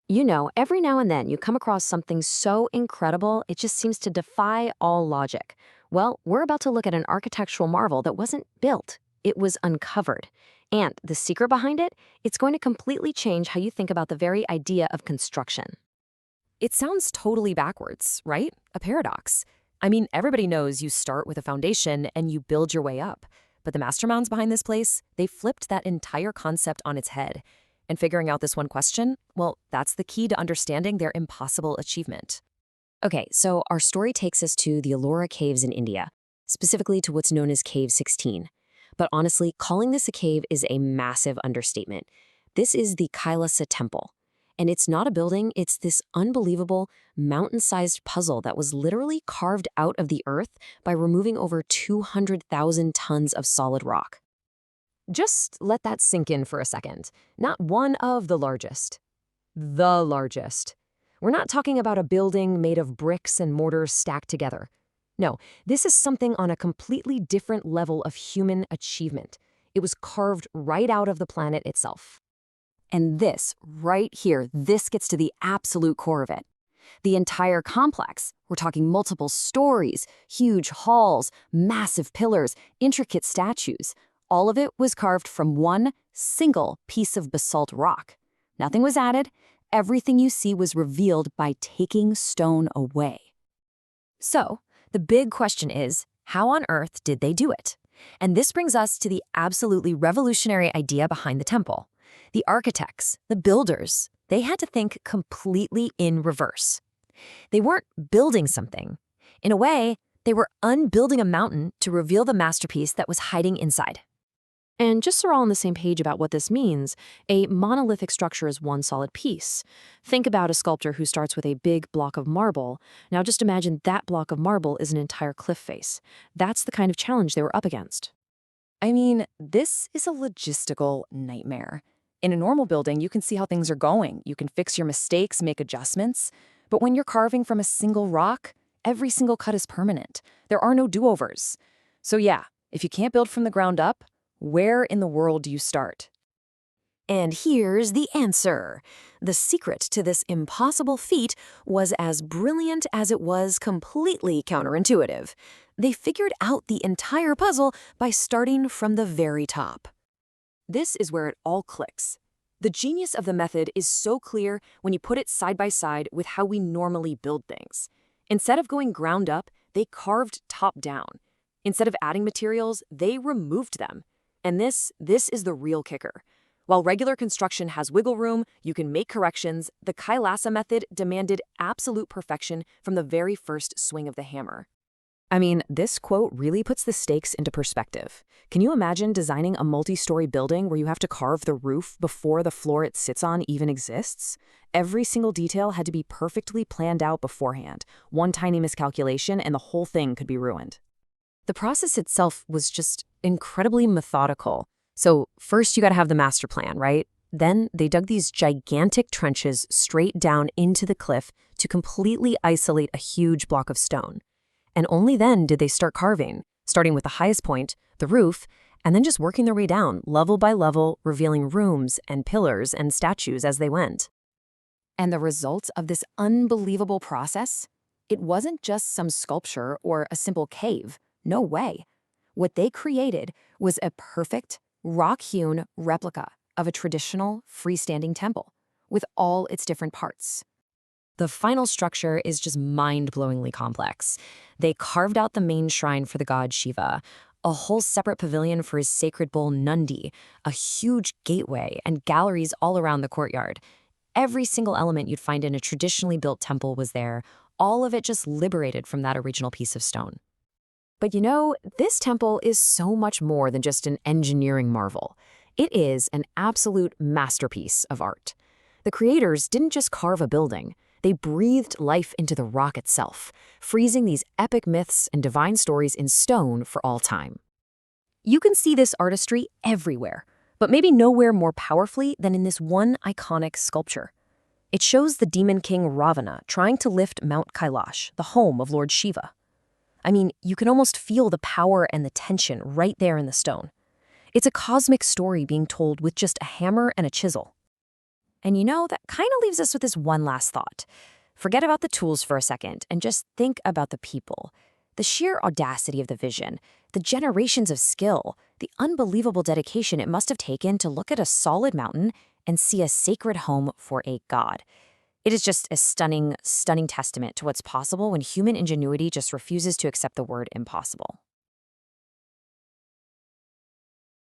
You know, every now and then you come across something so incredible, it just seems to defy all logic. Well, we're about to look at an architectural marvel that wasn't built, it was uncovered. And the secret behind it, it's going to completely change how you think about the very idea of construction. It sounds totally backwards, right? A paradox. I mean, everybody knows you start with a foundation and you build your way up. But the masterminds behind this place, they flipped that entire concept on its head. And figuring out this one question, well, that's the key to understanding their impossible achievement. Okay, so our story takes us to the Ellora Caves in India, specifically to what's known as Cave 16. But honestly, calling this a cave is a massive understatement. This is the Kailasa Temple. And it's not a building, it's this unbelievable mountain-sized puzzle that was literally carved out of the earth by removing over 200,000 tons of solid rock. Just let that sink in for a second. Not one of the largest. The largest. We're not talking about a building made of bricks and mortars stacked together. No, this is something on a completely different level of human achievement. It was carved right out of the planet itself. And this, right here, this gets to the absolute core of it. The entire complex, we're talking multiple stories, huge halls, massive pillars, intricate statues, all of it was carved from one single piece of basalt rock. Nothing was added. Everything you see was revealed by taking stone away. So, the big question is, how on earth did they do it? And this brings us to the absolutely revolutionary idea behind the temple. The architects, the builders, they had to think completely in reverse. They weren't building something. In a way, they were unbuilding a mountain to reveal the masterpiece that was hiding inside. And just so we're all on the same page about what this means, a monolithic structure is one solid piece. Think about a sculptor who starts with a big block of marble. Now just imagine that block of marble is an entire cliff face. That's the kind of challenge they were up against. I mean, this is a logistical nightmare. In a normal building, you can see how things are going. You can fix your mistakes, make adjustments. But when you're carving from a single rock, every single cut is permanent. There are no do-overs. So yeah, if you can't build from the ground up, where in the world do you start? And here's the answer. The secret to this impossible feat was as brilliant as it was completely counterintuitive. They figured out the entire puzzle by starting from the very top. This is where it all clicks. The genius of the method is so clear when you put it side by side with how we normally build things. Instead of going ground up, they carved top down. Instead of adding materials, they removed them. And this is the real kicker. While regular construction has wiggle room, you can make corrections, the Kailasa method demanded absolute perfection from the very first swing of the hammer. I mean, this quote really puts the stakes into perspective. Can you imagine designing a multi-story building where you have to carve the roof before the floor it sits on even exists? Every single detail had to be perfectly planned out beforehand. One tiny miscalculation and the whole thing could be ruined. The process itself was just incredibly methodical. So first you got to have the master plan, right? Then they dug these gigantic trenches straight down into the cliff to completely isolate a huge block of stone. And only then did they start carving, starting with the highest point, the roof, and then just working their way down, level by level, revealing rooms and pillars and statues as they went. And the result of this unbelievable process? It wasn't just some sculpture or a simple cave. No way. What they created was a perfect, rock-hewn replica of a traditional freestanding temple, with all its different parts. The final structure is just mind-blowingly complex. They carved out the main shrine for the god Shiva, a whole separate pavilion for his sacred bull Nandi, a huge gateway, and galleries all around the courtyard. Every single element you'd find in a traditionally built temple was there, all of it just liberated from that original piece of stone. But you know, this temple is so much more than just an engineering marvel. It is an absolute masterpiece of art. The creators didn't just carve a building. They breathed life into the rock itself, freezing these epic myths and divine stories in stone for all time. You can see this artistry everywhere, but maybe nowhere more powerfully than in this one iconic sculpture. It shows the demon king Ravana trying to lift Mount Kailash, the home of Lord Shiva. I mean, you can almost feel the power and the tension right there in the stone. It's a cosmic story being told with just a hammer and a chisel. And that kind of leaves us with this one last thought. Forget about the tools for a second and just think about the people. The sheer audacity of the vision, the generations of skill, the unbelievable dedication it must have taken to look at a solid mountain and see a sacred home for a god. It is just a stunning, stunning testament to what's possible when human ingenuity just refuses to accept the word impossible.